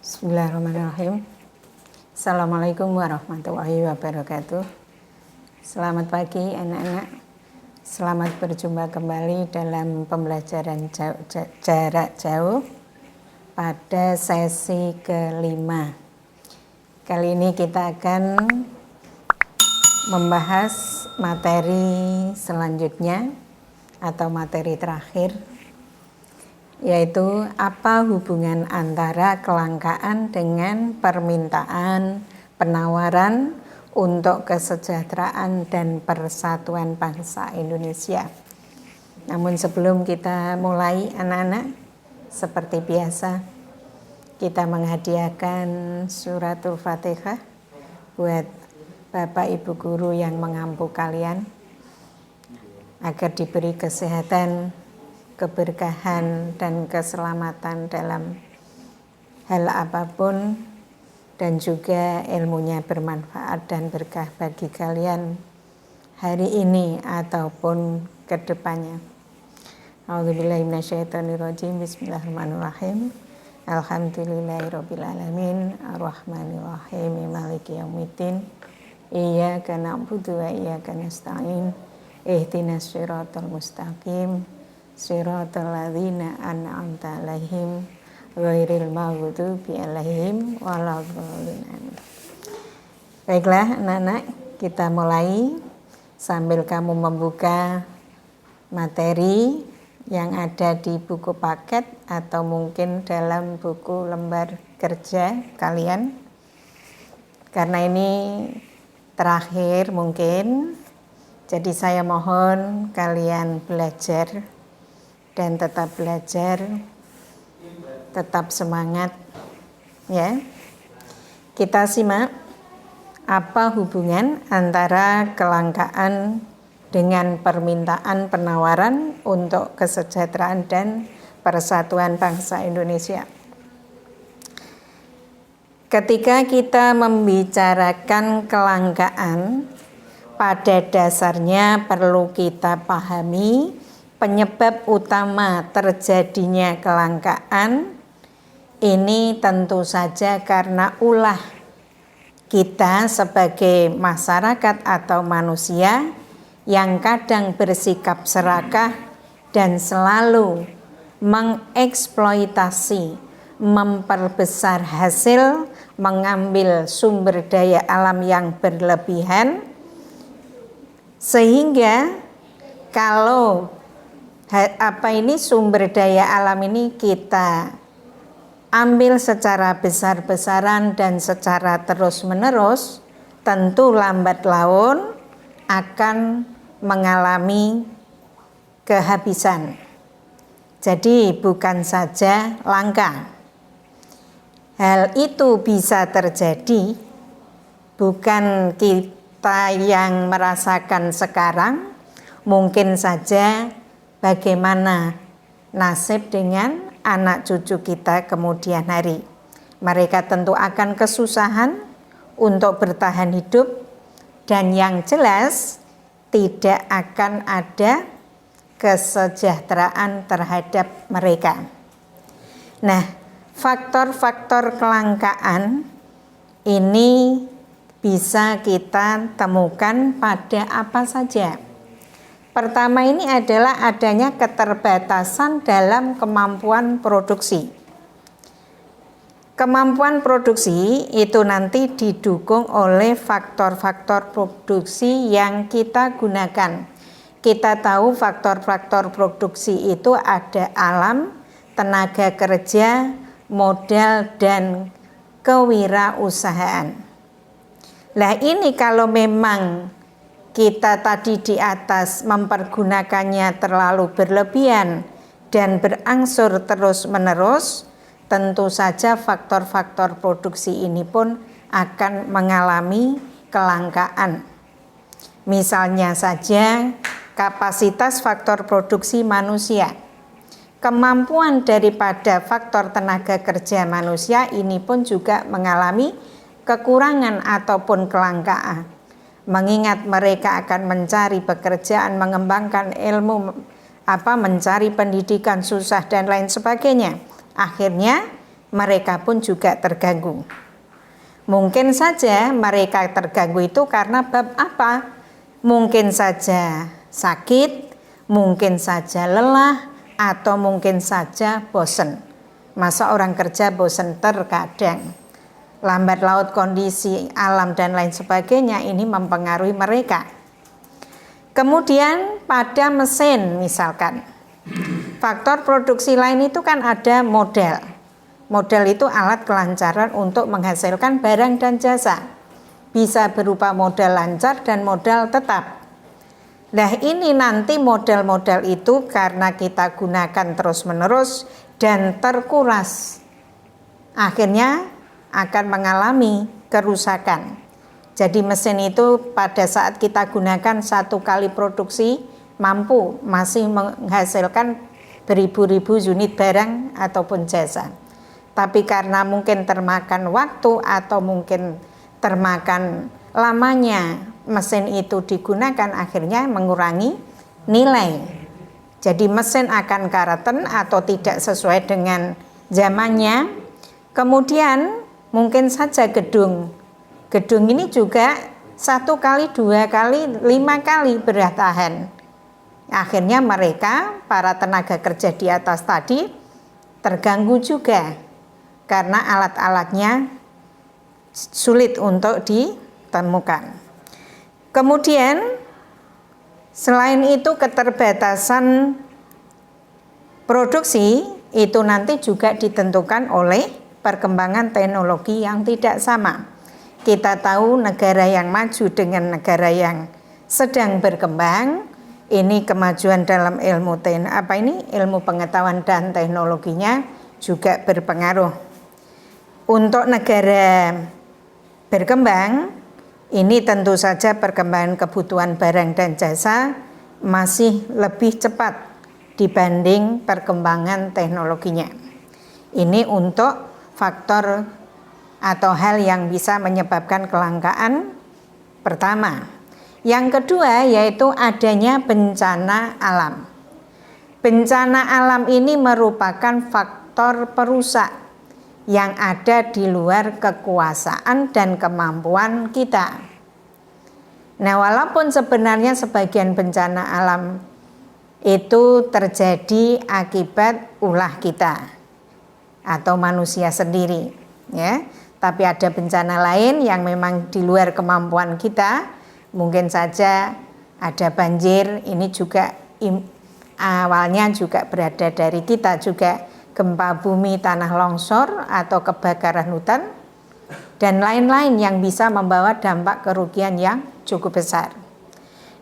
Bismillahirrahmanirrahim. Assalamualaikum warahmatullahi wabarakatuh. Selamat pagi anak-anak. Selamat berjumpa kembali dalam pembelajaran jarak jauh pada sesi kelima. Kali ini kita akan membahas materi selanjutnya atau materi terakhir, yaitu apa hubungan antara kelangkaan dengan permintaan penawaran untuk kesejahteraan dan persatuan bangsa Indonesia. Namun sebelum kita mulai anak-anak, seperti biasa kita menghadiahkan suratul Fatihah buat Bapak Ibu guru yang mengampu kalian agar diberi kesehatan, keberkahan dan keselamatan dalam hal apapun, dan juga ilmunya bermanfaat dan berkah bagi kalian hari ini ataupun kedepannya. A'udzubillahi minasyaitonirrajim. Bismillahirrahmanirrahim. Alhamdulillahirrabbilalamin. Ar-Rahmanirrahim. Maliki yaumiddin. Iyyaka na'budu wa iyyaka nasta'in. Ihdinas siratal mustaqim. Siratal ladzina an'amta 'alaihim ghairil maghdubi 'alaihim waladdallin. Baiklah anak-anak, kita mulai sambil kamu membuka materi yang ada di buku paket atau mungkin dalam buku lembar kerja kalian. Karena ini terakhir mungkin, jadi saya mohon kalian belajar dan tetap belajar, tetap semangat ya. Kita simak apa hubungan antara kelangkaan dengan permintaan penawaran untuk kesejahteraan dan persatuan bangsa Indonesia. Ketika kita membicarakan kelangkaan, pada dasarnya perlu kita pahami penyebab utama terjadinya kelangkaan ini tentu saja karena ulah kita sebagai masyarakat atau manusia yang kadang bersikap serakah dan selalu mengeksploitasi, memperbesar hasil, mengambil sumber daya alam yang berlebihan, sehingga kalau sumber daya alam ini kita ambil secara besar-besaran dan secara terus-menerus, tentu lambat laun akan mengalami kehabisan. Jadi bukan saja langka. Hal itu bisa terjadi bukan kita yang merasakan sekarang, mungkin saja bagaimana nasib dengan anak cucu kita kemudian hari. Mereka tentu akan kesusahan untuk bertahan hidup, dan yang jelas tidak akan ada kesejahteraan terhadap mereka. Nah, faktor-faktor kelangkaan ini bisa kita temukan pada apa saja. Pertama ini adalah adanya keterbatasan dalam kemampuan produksi. Kemampuan produksi itu nanti didukung oleh faktor-faktor produksi yang kita gunakan. Kita tahu faktor-faktor produksi itu ada alam, tenaga kerja, modal, dan kewirausahaan. Nah ini kalau memang kita tadi di atas mempergunakannya terlalu berlebihan dan berangsur terus-menerus, tentu saja faktor-faktor produksi ini pun akan mengalami kelangkaan. Misalnya saja kapasitas faktor produksi manusia. Kemampuan daripada faktor tenaga kerja manusia ini pun juga mengalami kekurangan ataupun kelangkaan. Mengingat mereka akan mencari pekerjaan, mengembangkan ilmu, mencari pendidikan susah dan lain sebagainya. Akhirnya mereka pun juga terganggu. Mungkin saja mereka terganggu itu karena bab apa? Mungkin saja sakit, mungkin saja lelah, atau mungkin saja bosan. Masa orang kerja bosan terkadang. Lambat laut kondisi alam dan lain sebagainya ini mempengaruhi mereka. Kemudian pada mesin misalkan, faktor produksi lain itu kan ada modal. Modal itu alat kelancaran untuk menghasilkan barang dan jasa. Bisa berupa modal lancar dan modal tetap. Nah ini nanti modal-modal itu karena kita gunakan terus-menerus dan terkuras, akhirnya akan mengalami kerusakan. Jadi mesin itu pada saat kita gunakan satu kali produksi mampu masih menghasilkan beribu-ribu unit barang ataupun jasa. Tapi karena mungkin termakan waktu atau mungkin termakan lamanya mesin itu digunakan, akhirnya mengurangi nilai. Jadi mesin akan karaten atau tidak sesuai dengan zamannya. Kemudian mungkin saja gedung ini juga 1 kali, 2 kali, 5 kali bertahan. Akhirnya mereka, para tenaga kerja di atas tadi, terganggu juga karena alat-alatnya sulit untuk ditemukan. Kemudian selain itu keterbatasan produksi itu nanti juga ditentukan oleh perkembangan teknologi yang tidak sama. Kita tahu negara yang maju dengan negara yang sedang berkembang, ini kemajuan dalam ilmu pengetahuan dan teknologinya juga berpengaruh. Untuk negara berkembang, ini tentu saja perkembangan kebutuhan barang dan jasa masih lebih cepat dibanding perkembangan teknologinya. Ini untuk faktor atau hal yang bisa menyebabkan kelangkaan pertama. Yang kedua yaitu adanya bencana alam. Bencana alam ini merupakan faktor perusak yang ada di luar kekuasaan dan kemampuan kita. Nah, walaupun sebenarnya sebagian bencana alam itu terjadi akibat ulah kita atau manusia sendiri, ya. Tapi ada bencana lain yang memang di luar kemampuan kita. Mungkin saja ada banjir, ini juga awalnya juga berada dari kita juga. Gempa bumi, tanah longsor atau kebakaran hutan dan lain-lain yang bisa membawa dampak kerugian yang cukup besar.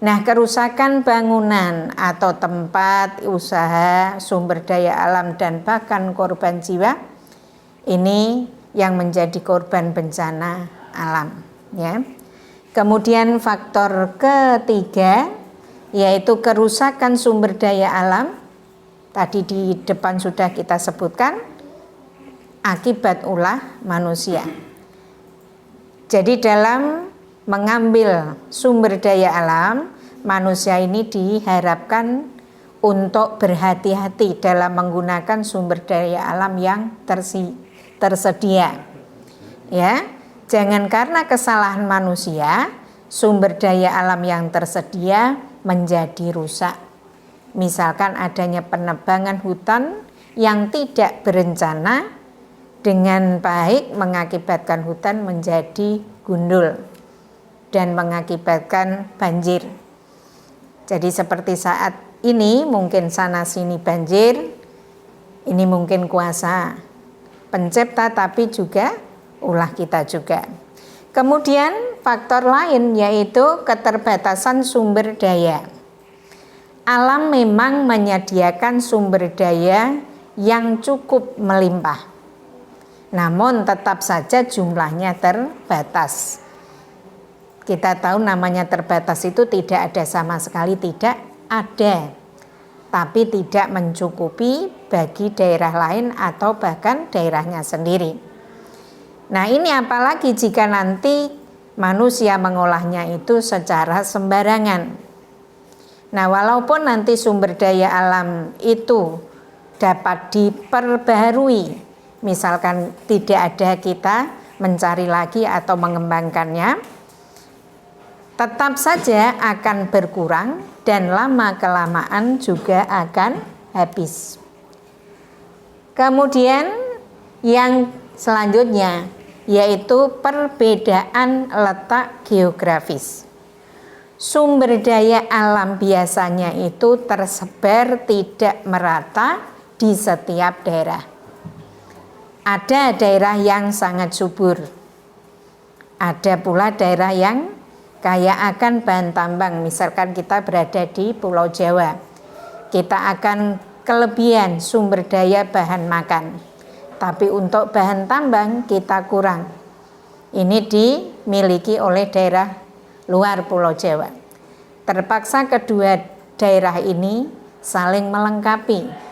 Nah, kerusakan bangunan atau tempat usaha, sumber daya alam dan bahkan korban jiwa ini yang menjadi korban bencana alam, ya. Kemudian faktor ketiga yaitu kerusakan sumber daya alam. Tadi di depan sudah kita sebutkan akibat ulah manusia. Jadi dalam mengambil sumber daya alam, manusia ini diharapkan untuk berhati-hati dalam menggunakan sumber daya alam yang tersedia. Ya, jangan karena kesalahan manusia sumber daya alam yang tersedia menjadi rusak. Misalkan adanya penebangan hutan yang tidak berencana dengan baik mengakibatkan hutan menjadi gundul dan mengakibatkan banjir. Jadi seperti saat ini mungkin sana sini banjir, ini mungkin kuasa pencipta tapi juga ulah kita juga. Kemudian faktor lain yaitu keterbatasan sumber daya. Alam memang menyediakan sumber daya yang cukup melimpah. Namun tetap saja jumlahnya terbatas. Kita tahu namanya terbatas itu tidak ada sama sekali, tidak ada. Tapi tidak mencukupi bagi daerah lain atau bahkan daerahnya sendiri. Nah, ini apalagi jika nanti manusia mengolahnya itu secara sembarangan. Nah, walaupun nanti sumber daya alam itu dapat diperbaharui misalkan tidak ada, kita mencari lagi atau mengembangkannya, tetap saja akan berkurang dan lama-kelamaan juga akan habis. Kemudian yang selanjutnya yaitu perbedaan letak geografis. Sumber daya alam biasanya itu tersebar tidak merata di setiap daerah. Ada daerah yang sangat subur, ada pula daerah yang kaya akan bahan tambang. Misalkan kita berada di Pulau Jawa, kita akan kelebihan sumber daya bahan makan, tapi untuk bahan tambang kita kurang. Ini dimiliki oleh daerah luar Pulau Jawa. Terpaksa kedua daerah ini saling melengkapi.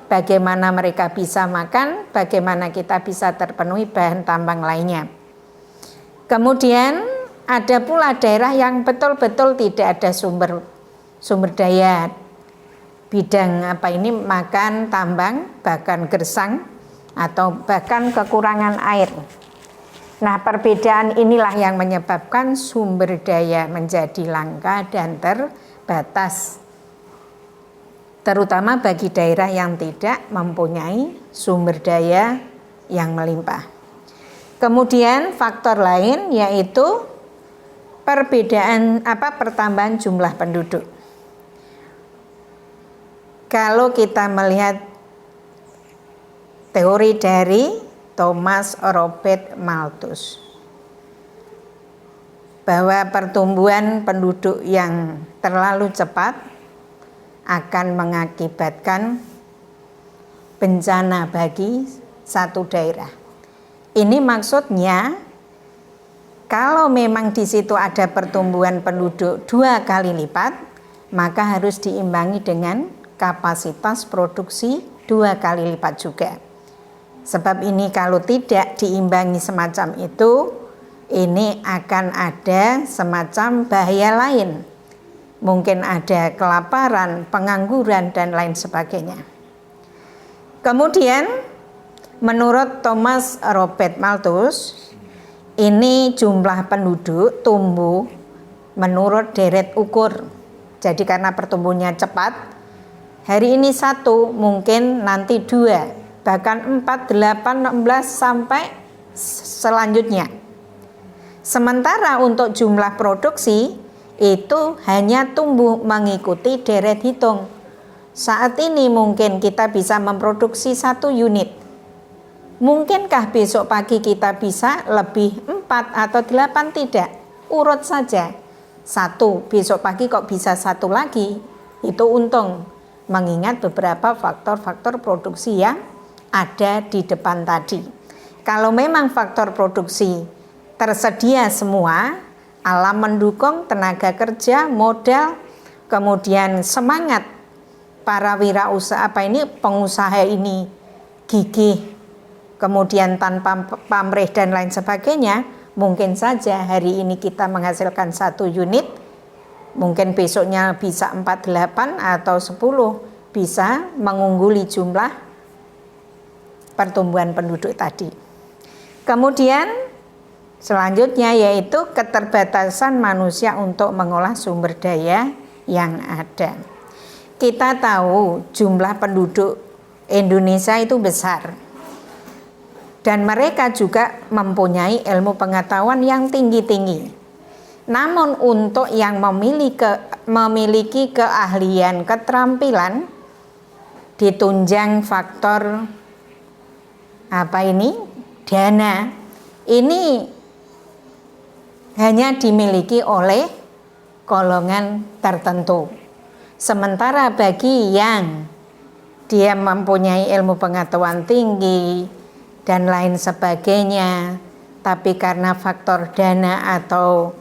Bagaimana mereka bisa makan, bagaimana kita bisa terpenuhi bahan tambang lainnya. Kemudian ada pula daerah yang betul-betul tidak ada sumber daya bidang makan, tambang, bahkan gersang, atau bahkan kekurangan air. Nah, perbedaan inilah yang menyebabkan sumber daya menjadi langka dan terbatas, terutama bagi daerah yang tidak mempunyai sumber daya yang melimpah. Kemudian faktor lain yaitu pertambahan jumlah penduduk. Kalau kita melihat teori dari Thomas Robert Malthus, bahwa pertumbuhan penduduk yang terlalu cepat akan mengakibatkan bencana bagi satu daerah. Ini maksudnya kalau memang di situ ada pertumbuhan penduduk 2 kali lipat, maka harus diimbangi dengan kapasitas produksi 2 kali lipat juga. Sebab ini kalau tidak diimbangi semacam itu, ini akan ada semacam bahaya lain. Mungkin ada kelaparan, pengangguran, dan lain sebagainya. Kemudian, menurut Thomas Robert Malthus, ini jumlah penduduk tumbuh menurut deret ukur. Jadi karena pertumbuhannya cepat, hari ini 1, mungkin nanti 2, bahkan 4, 8, 16 sampai selanjutnya. Sementara untuk jumlah produksi itu hanya tumbuh mengikuti deret hitung. Saat ini mungkin kita bisa memproduksi 1 unit. Mungkinkah besok pagi kita bisa lebih 4 atau 8? Tidak, urut saja. 1, besok pagi kok bisa 1 lagi, itu untung. Mengingat beberapa faktor-faktor produksi yang ada di depan tadi. Kalau memang faktor produksi tersedia semua, alam mendukung, tenaga kerja, modal, kemudian semangat para wirausaha pengusaha ini gigih, kemudian tanpa pamrih dan lain sebagainya, mungkin saja hari ini kita menghasilkan 1 unit, mungkin besoknya bisa 4, 8 atau 10, bisa mengungguli jumlah pertumbuhan penduduk tadi. Kemudian selanjutnya yaitu keterbatasan manusia untuk mengolah sumber daya yang ada. Kita tahu jumlah penduduk Indonesia itu besar, dan mereka juga mempunyai ilmu pengetahuan yang tinggi-tinggi. Namun untuk yang memiliki keahlian, keterampilan, ditunjang faktor dana, ini hanya dimiliki oleh golongan tertentu. Sementara bagi yang dia mempunyai ilmu pengetahuan tinggi dan lain sebagainya, tapi karena faktor dana atau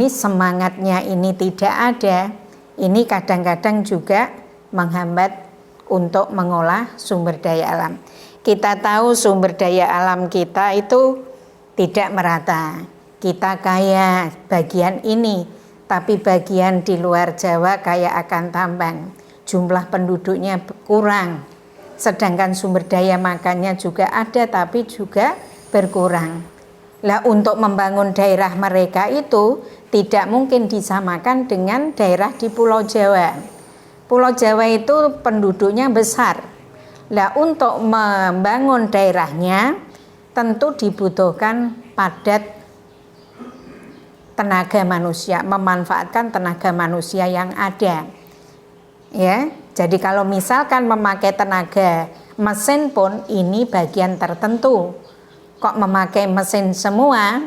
semangatnya ini tidak ada, ini kadang-kadang juga menghambat untuk mengolah sumber daya alam. Kita tahu sumber daya alam kita itu tidak merata. Kita kaya bagian ini, tapi bagian di luar Jawa kaya akan tambang. Jumlah penduduknya kurang, sedangkan sumber daya makannya juga ada tapi juga berkurang. Lah untuk membangun daerah mereka itu tidak mungkin disamakan dengan daerah di Pulau Jawa. Pulau Jawa itu penduduknya besar. Lah untuk membangun daerahnya tentu dibutuhkan padat tenaga manusia, memanfaatkan tenaga manusia yang ada. Ya, jadi kalau misalkan memakai tenaga mesin pun ini bagian tertentu. Kok memakai mesin semua,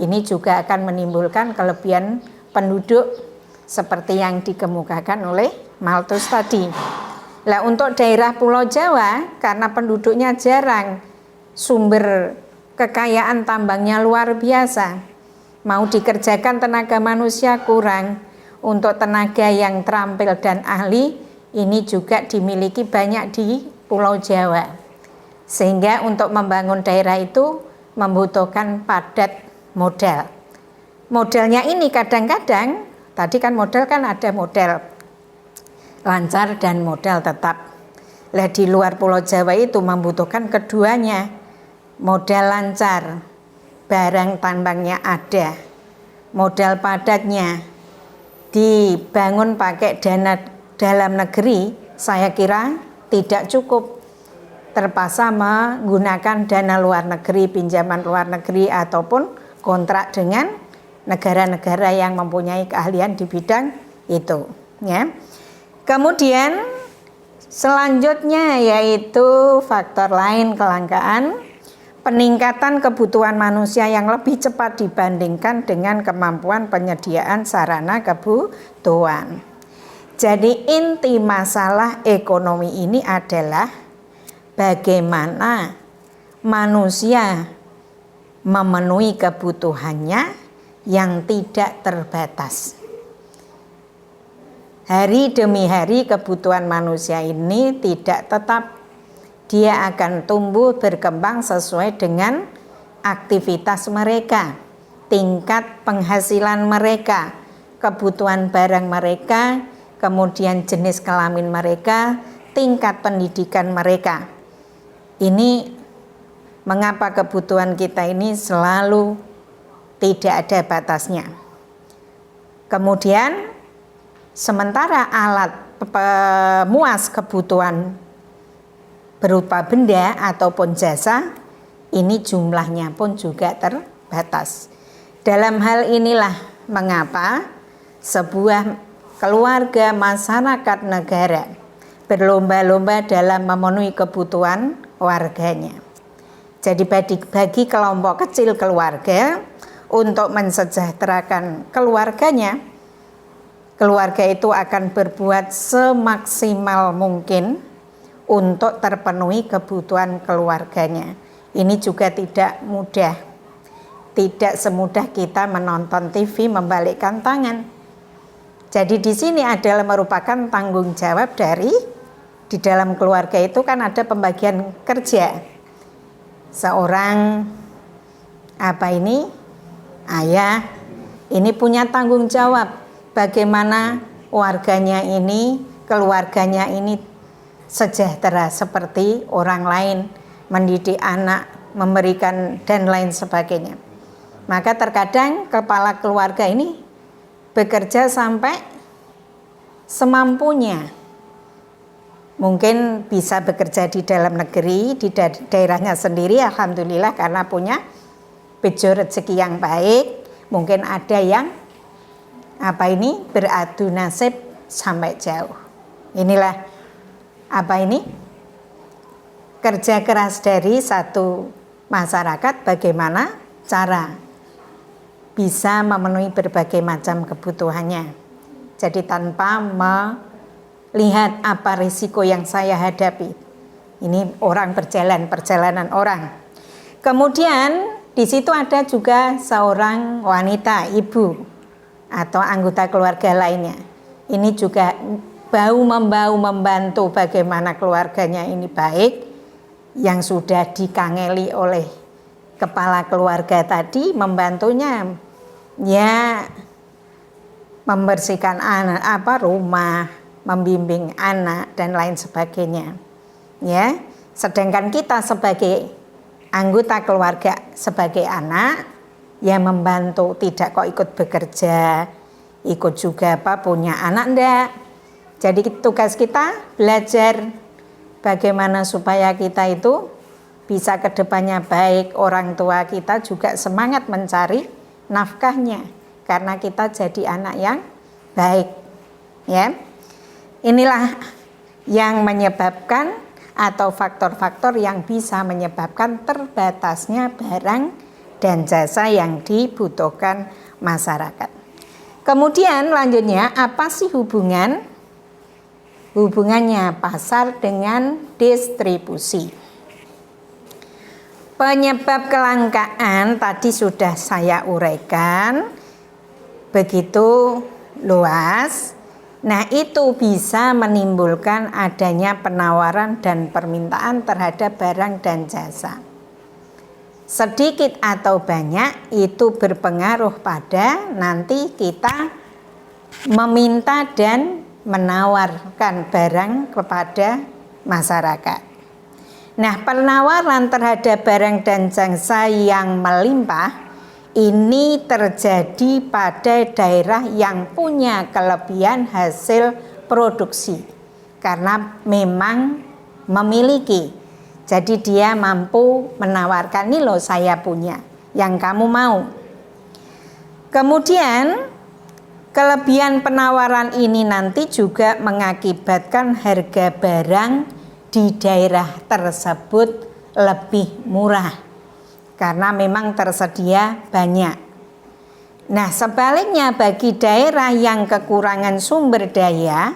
ini juga akan menimbulkan kelebihan penduduk seperti yang dikemukakan oleh Malthus tadi. Lah untuk daerah Pulau Jawa karena penduduknya jarang, sumber kekayaan tambangnya luar biasa, mau dikerjakan tenaga manusia kurang, untuk tenaga yang terampil dan ahli ini juga dimiliki banyak di Pulau Jawa. Sehingga untuk membangun daerah itu membutuhkan padat modal. Modelnya ini kadang-kadang, tadi kan modal kan ada model lancar dan modal tetap. Lah di luar Pulau Jawa itu membutuhkan keduanya. Modal lancar, barang tambangnya ada, modal padatnya dibangun pakai dana dalam negeri, saya kira tidak cukup. Terpaksa menggunakan dana luar negeri, pinjaman luar negeri ataupun kontrak dengan negara-negara yang mempunyai keahlian di bidang itu, ya. Kemudian selanjutnya yaitu faktor lain, kelangkaan, peningkatan kebutuhan manusia yang lebih cepat dibandingkan dengan kemampuan penyediaan sarana kebutuhan. Jadi inti masalah ekonomi ini adalah bagaimana manusia memenuhi kebutuhannya yang tidak terbatas. Hari demi hari kebutuhan manusia ini tidak tetap, dia akan tumbuh berkembang sesuai dengan aktivitas mereka, tingkat penghasilan mereka, kebutuhan barang mereka, kemudian jenis kelamin mereka, tingkat pendidikan mereka. Ini mengapa kebutuhan kita ini selalu tidak ada batasnya. Kemudian sementara alat pemuas kebutuhan berupa benda ataupun jasa ini jumlahnya pun juga terbatas. Dalam hal inilah mengapa sebuah keluarga, masyarakat, negara berlomba-lomba dalam memenuhi kebutuhan warganya. Jadi bagi kelompok kecil keluarga untuk mensejahterakan keluarganya, keluarga itu akan berbuat semaksimal mungkin untuk terpenuhi kebutuhan keluarganya. Ini juga tidak mudah. Tidak semudah kita menonton TV membalikkan tangan. Jadi di sini adalah merupakan tanggung jawab di dalam keluarga itu kan ada pembagian kerja. Seorang ayah ini punya tanggung jawab bagaimana warganya ini, keluarganya ini sejahtera seperti orang lain, mendidik anak, memberikan dan lain sebagainya. Maka terkadang kepala keluarga ini bekerja sampai semampunya. Mungkin bisa bekerja di dalam negeri, di daerahnya sendiri, alhamdulillah karena punya bejo rezeki yang baik. Mungkin ada yang beradu nasib sampai jauh. Inilah kerja keras dari satu masyarakat, bagaimana cara bisa memenuhi berbagai macam kebutuhannya. Jadi tanpa melihat apa risiko yang saya hadapi. Ini orang perjalanan orang. Kemudian di situ ada juga seorang wanita, ibu atau anggota keluarga lainnya. Ini juga bahu-membahu membantu bagaimana keluarganya ini baik, yang sudah dikangeli oleh kepala keluarga tadi, membantunya ya membersihkan rumah, membimbing anak dan lain sebagainya. Ya, sedangkan kita sebagai anggota keluarga, sebagai anak yang membantu, tidak kok ikut bekerja, ikut juga punya anak enggak. Jadi tugas kita belajar bagaimana supaya kita itu bisa kedepannya baik, orang tua kita juga semangat mencari nafkahnya karena kita jadi anak yang baik. Ya, inilah yang menyebabkan atau faktor-faktor yang bisa menyebabkan terbatasnya barang dan jasa yang dibutuhkan masyarakat. Kemudian lanjutnya, apa sih hubungannya pasar dengan distribusi? Penyebab kelangkaan tadi sudah saya uraikan begitu luas. Nah, itu bisa menimbulkan adanya penawaran dan permintaan terhadap barang dan jasa. Sedikit atau banyak itu berpengaruh pada nanti kita meminta dan menawarkan barang kepada masyarakat. Nah, penawaran terhadap barang dan jasa yang melimpah ini terjadi pada daerah yang punya kelebihan hasil produksi karena memang memiliki. Jadi dia mampu menawarkan, ini loh saya punya, yang kamu mau. Kemudian kelebihan penawaran ini nanti juga mengakibatkan harga barang di daerah tersebut lebih murah karena memang tersedia banyak. Nah, sebaliknya bagi daerah yang kekurangan sumber daya,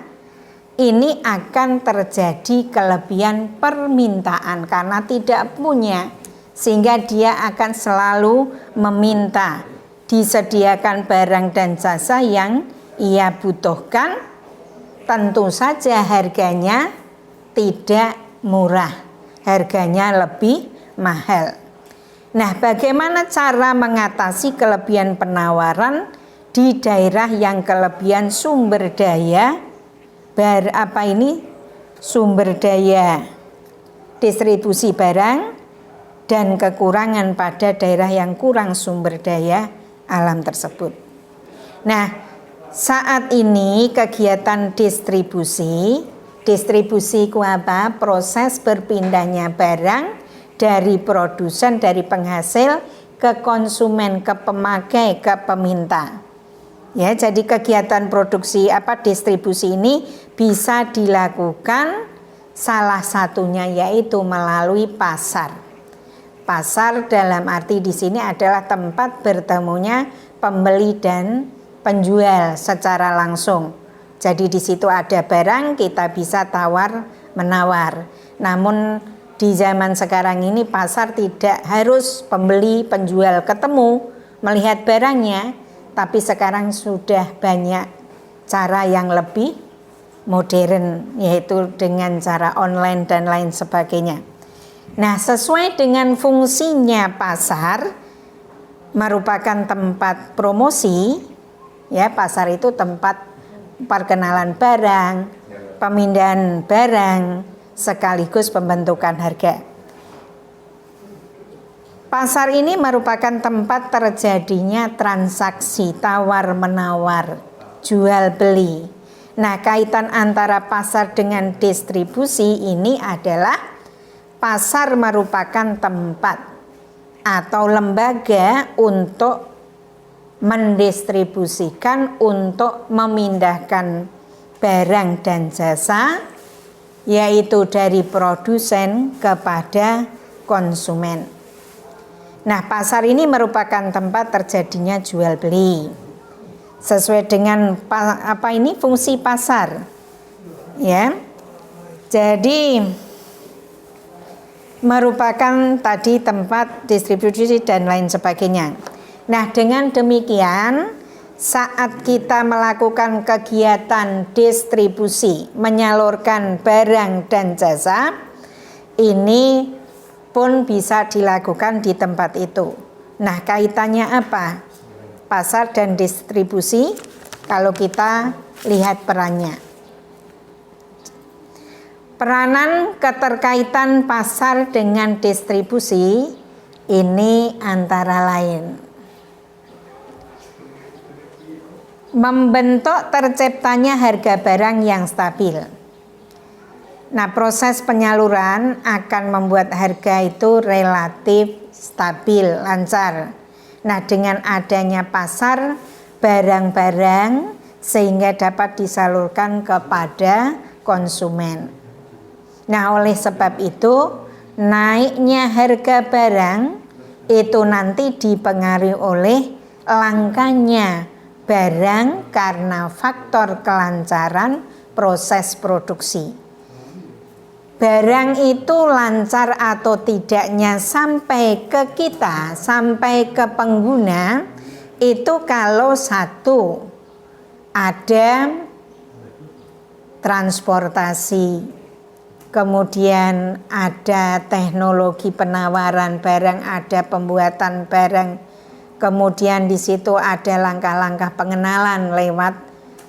ini akan terjadi kelebihan permintaan karena tidak punya, sehingga dia akan selalu meminta disediakan barang dan jasa yang ia butuhkan. Tentu saja harganya tidak murah, harganya lebih mahal. Nah, bagaimana cara mengatasi kelebihan penawaran di daerah yang kelebihan sumber daya sumber daya distribusi barang dan kekurangan pada daerah yang kurang sumber daya alam tersebut. Nah, saat ini kegiatan distribusi ku apa? Proses berpindahnya barang dari produsen, dari penghasil ke konsumen, ke pemakai, ke peminta. Ya, jadi kegiatan produksi distribusi ini bisa dilakukan salah satunya yaitu melalui pasar. Pasar dalam arti di sini adalah tempat bertemunya pembeli dan penjual secara langsung. Jadi di situ ada barang, kita bisa tawar menawar. Namun di zaman sekarang ini pasar tidak harus pembeli penjual ketemu melihat barangnya, tapi sekarang sudah banyak cara yang lebih modern, yaitu dengan cara online dan lain sebagainya. Nah, sesuai dengan fungsinya pasar merupakan tempat promosi, ya, pasar itu tempat perkenalan barang, pemindahan barang, sekaligus pembentukan harga. Pasar ini merupakan tempat terjadinya transaksi tawar-menawar, jual beli. Nah, kaitan antara pasar dengan distribusi ini adalah pasar merupakan tempat atau lembaga untuk mendistribusikan, untuk memindahkan barang dan jasa, yaitu dari produsen kepada konsumen. Nah, pasar ini merupakan tempat terjadinya jual beli. Sesuai dengan fungsi pasar. Ya. Jadi merupakan tadi tempat distribusi dan lain sebagainya. Nah, dengan demikian saat kita melakukan kegiatan distribusi, menyalurkan barang dan jasa, ini pun bisa dilakukan di tempat itu. Nah, kaitannya apa? Pasar dan distribusi, kalau kita lihat perannya. Peranan keterkaitan pasar dengan distribusi ini antara lain membentuk terciptanya harga barang yang stabil. Nah, proses penyaluran akan membuat harga itu relatif stabil, lancar. Nah, dengan adanya pasar barang-barang sehingga dapat disalurkan kepada konsumen. Nah, oleh sebab itu naiknya harga barang itu nanti dipengaruhi oleh langkanya barang karena faktor kelancaran proses produksi. Barang itu lancar atau tidaknya sampai ke kita, sampai ke pengguna, itu kalau satu ada transportasi, kemudian ada teknologi penawaran barang, ada pembuatan barang, kemudian di situ ada langkah-langkah pengenalan lewat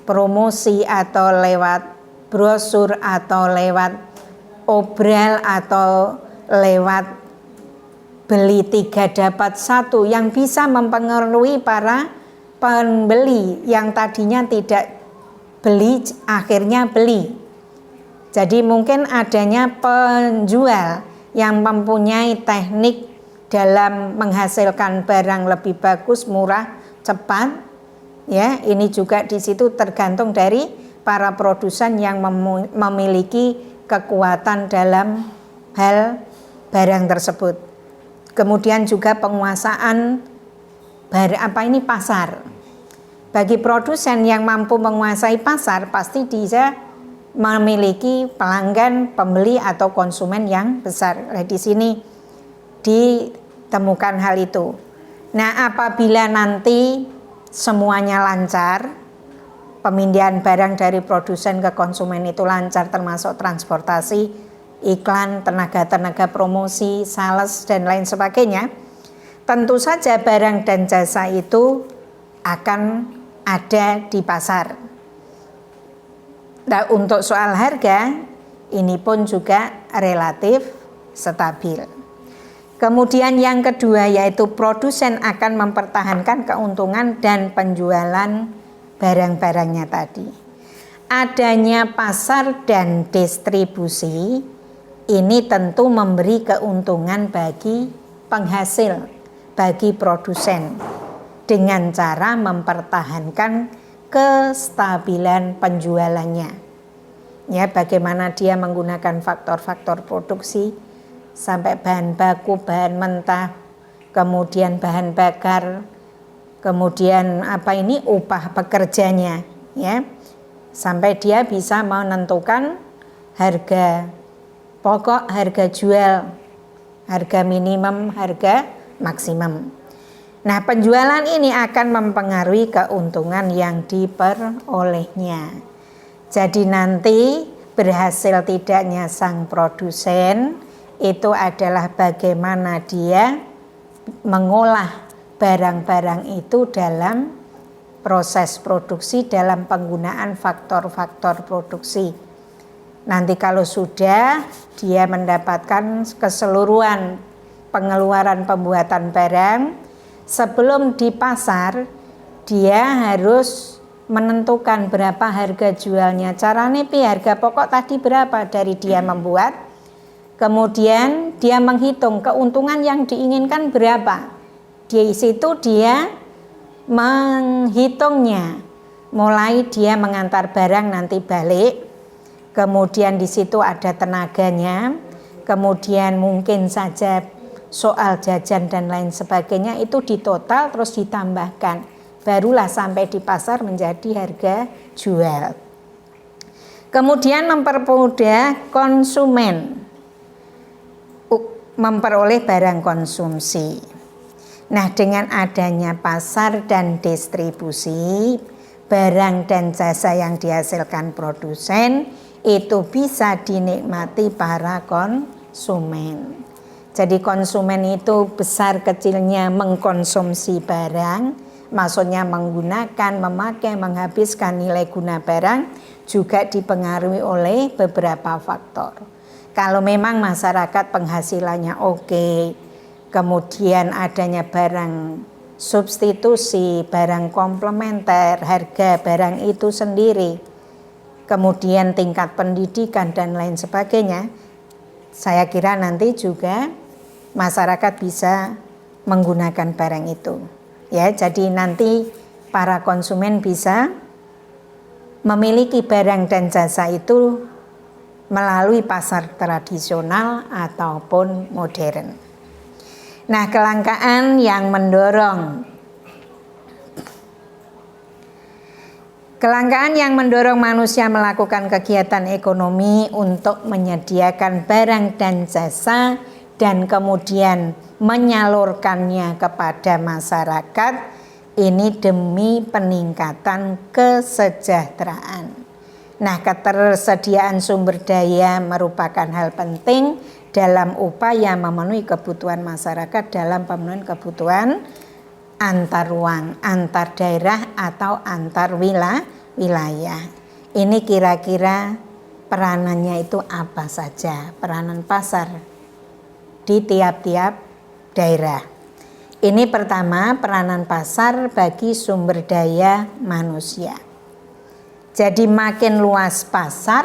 promosi atau lewat brosur atau lewat obral atau lewat beli 3 dapat 1 yang bisa mempengaruhi para pembeli yang tadinya tidak beli akhirnya beli. Jadi mungkin adanya penjual yang mempunyai teknik dalam menghasilkan barang lebih bagus, murah, cepat. Ya, ini juga di situ tergantung dari para produsen yang memiliki kekuatan dalam hal barang tersebut. Kemudian juga penguasaan pasar. Bagi produsen yang mampu menguasai pasar pasti dia memiliki pelanggan, pembeli atau konsumen yang besar. Di sini ditemukan hal itu. Nah, apabila nanti semuanya lancar, pemindahan barang dari produsen ke konsumen itu lancar, termasuk transportasi, iklan, tenaga promosi, sales dan lain sebagainya, tentu saja barang dan jasa itu akan ada di pasar. Nah, untuk soal harga ini pun juga relatif stabil. Kemudian yang kedua yaitu produsen akan mempertahankan keuntungan dan penjualan barang-barangnya tadi. Adanya pasar dan distribusi ini tentu memberi keuntungan bagi penghasil, bagi produsen dengan cara mempertahankan kestabilan penjualannya. Ya, bagaimana dia menggunakan faktor-faktor produksi sampai bahan baku, bahan mentah, kemudian bahan bakar, kemudian upah pekerjanya, ya, sampai dia bisa menentukan harga pokok, harga jual, harga minimum, harga maksimum. Nah, penjualan ini akan mempengaruhi keuntungan yang diperolehnya. Jadi nanti berhasil tidaknya sang produsen itu adalah bagaimana dia mengolah barang-barang itu dalam proses produksi, dalam penggunaan faktor-faktor produksi. Nanti kalau sudah dia mendapatkan keseluruhan pengeluaran pembuatan barang, sebelum di pasar dia harus menentukan berapa harga jualnya. Caranya harga pokok tadi berapa dari dia membuat, kemudian dia menghitung keuntungan yang diinginkan berapa. Di situ dia menghitungnya, mulai dia mengantar barang nanti balik, kemudian di situ ada tenaganya, kemudian mungkin saja soal jajan dan lain sebagainya itu ditotal terus ditambahkan, barulah sampai di pasar menjadi harga jual. Kemudian mempermudah konsumen memperoleh barang konsumsi. Nah, dengan adanya pasar dan distribusi, barang dan jasa yang dihasilkan produsen itu bisa dinikmati para konsumen. Jadi konsumen itu besar kecilnya mengkonsumsi barang, maksudnya menggunakan, memakai, menghabiskan nilai guna barang, juga dipengaruhi oleh beberapa faktor. Kalau memang masyarakat penghasilannya oke, kemudian adanya barang substitusi, barang komplementer, harga barang itu sendiri, kemudian tingkat pendidikan dan lain sebagainya, saya kira nanti juga masyarakat bisa menggunakan barang itu. Ya, jadi nanti para konsumen bisa memiliki barang dan jasa itu melalui pasar tradisional ataupun modern. Nah, kelangkaan yang mendorong manusia melakukan kegiatan ekonomi untuk menyediakan barang dan jasa dan kemudian menyalurkannya kepada masyarakat, ini demi peningkatan kesejahteraan. Nah, ketersediaan sumber daya merupakan hal penting dalam upaya memenuhi kebutuhan masyarakat dalam pemenuhan kebutuhan antar ruang, antar daerah atau antar wilayah. Ini kira-kira peranannya itu apa saja, peranan pasar di tiap-tiap daerah. Ini pertama, peranan pasar bagi sumber daya manusia. Jadi makin luas pasar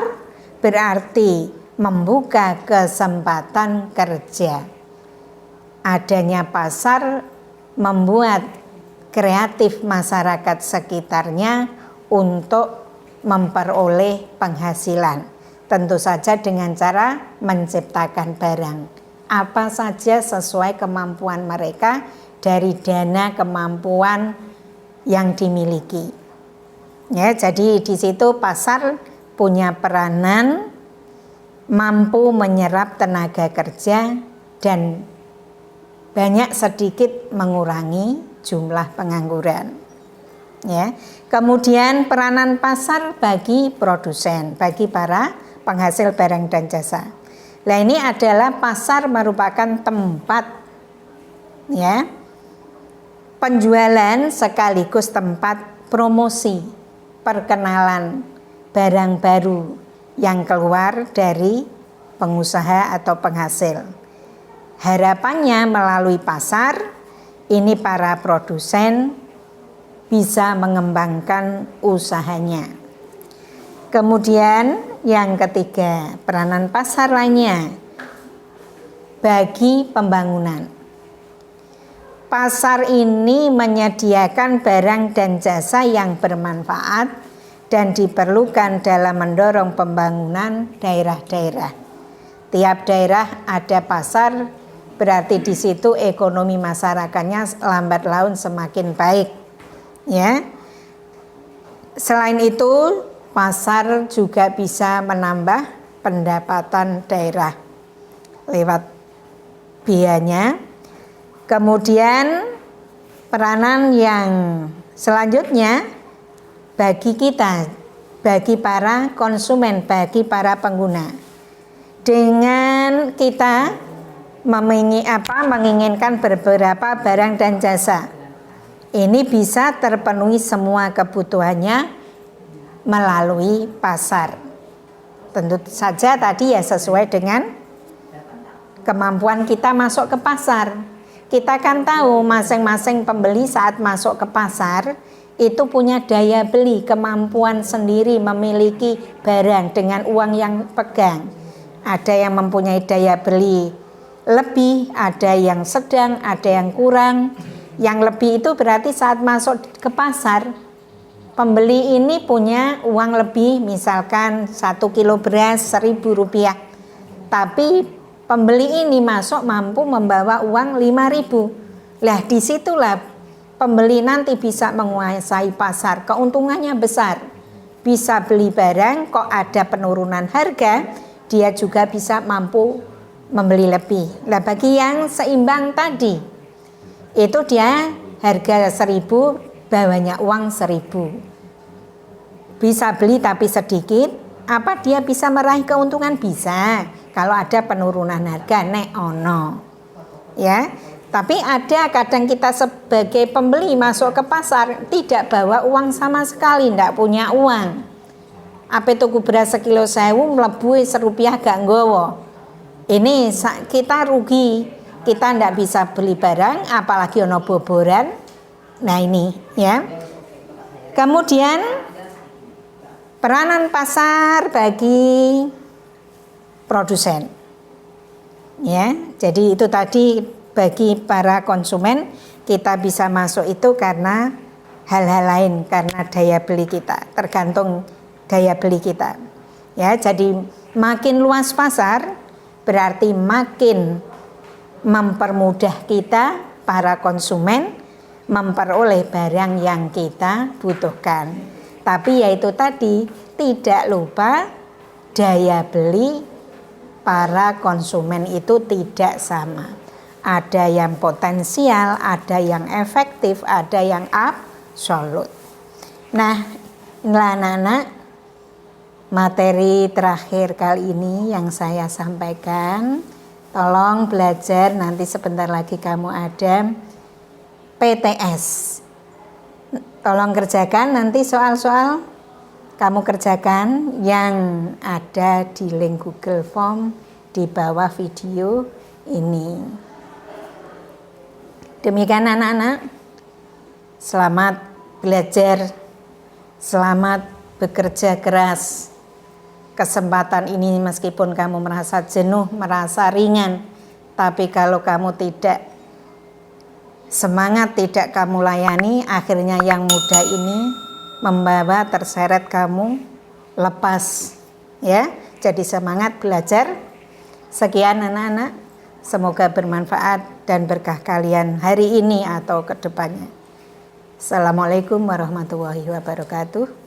berarti membuka kesempatan kerja. Adanya pasar membuat kreatif masyarakat sekitarnya untuk memperoleh penghasilan. Tentu saja dengan cara menciptakan barang. Apa saja sesuai kemampuan mereka dari dana kemampuan yang dimiliki. Ya, jadi di situ pasar punya peranan mampu menyerap tenaga kerja dan banyak sedikit mengurangi jumlah pengangguran. Ya. Kemudian peranan pasar bagi produsen, bagi para penghasil barang dan jasa. Nah, ini adalah pasar merupakan tempat ya penjualan sekaligus tempat promosi, perkenalan barang baru yang keluar dari pengusaha atau penghasil. Harapannya melalui pasar ini para produsen bisa mengembangkan usahanya. Kemudian yang ketiga, peranan pasar lainnya bagi pembangunan. Pasar ini menyediakan barang dan jasa yang bermanfaat dan diperlukan dalam mendorong pembangunan daerah-daerah. Tiap daerah ada pasar, berarti di situ ekonomi masyarakatnya lambat laun semakin baik. Ya. Selain itu, pasar juga bisa menambah pendapatan daerah lewat biayanya. Kemudian peranan yang selanjutnya bagi kita, bagi para konsumen, bagi para pengguna. Dengan kita menginginkan beberapa barang dan jasa, ini bisa terpenuhi semua kebutuhannya melalui pasar. Tentu saja tadi ya sesuai dengan kemampuan kita masuk ke pasar. Kita kan tahu masing-masing pembeli saat masuk ke pasar itu punya daya beli, kemampuan sendiri memiliki barang dengan uang yang pegang. Ada yang mempunyai daya beli lebih, ada yang sedang, ada yang kurang. Yang lebih itu berarti saat masuk ke pasar, pembeli ini punya uang lebih, misalkan 1 kilo beras Rp1.000. Tapi pembeli ini masuk mampu membawa uang 5.000. Lah disitulah pembeli nanti bisa menguasai pasar, keuntungannya besar. Bisa beli barang, kok ada penurunan harga, dia juga bisa mampu membeli lebih. Lah bagi yang seimbang tadi, itu dia harga 1.000, bawanya uang 1.000. Bisa beli tapi sedikit, apa dia bisa meraih keuntungan? Bisa. Kalau ada penurunan harga, nek ono. Ya. Tapi ada kadang kita sebagai pembeli masuk ke pasar tidak bawa uang sama sekali, tidak punya uang. Ape tuku beras sekilo 1.000 mlebu Rp1 gak nggawa. Ini kita rugi, kita ndak bisa beli barang, apalagi ono boboran. Nah ini ya. Kemudian peranan pasar bagi produsen. Ya, jadi itu tadi bagi para konsumen kita bisa masuk itu karena hal-hal lain, karena daya beli kita, tergantung daya beli kita. Ya, jadi makin luas pasar berarti makin mempermudah kita para konsumen memperoleh barang yang kita butuhkan. Tapi yaitu tadi tidak lupa daya beli para konsumen itu tidak sama. Ada yang potensial, ada yang efektif, ada yang absolut. Nah, anak-anak, materi terakhir kali ini yang saya sampaikan, tolong belajar, nanti sebentar lagi kamu ada PTS. Tolong kerjakan nanti soal-soal kamu kerjakan yang ada di link Google Form di bawah video ini. Demikian anak-anak, selamat belajar, selamat bekerja keras. Kesempatan ini meskipun kamu merasa jenuh, merasa ringan, tapi kalau kamu tidak semangat, tidak kamu layani, akhirnya yang muda ini membawa terseret kamu lepas. Ya, jadi semangat belajar. Sekian anak-anak, semoga bermanfaat dan berkah kalian hari ini atau ke depannya. Assalamualaikum warahmatullahi wabarakatuh.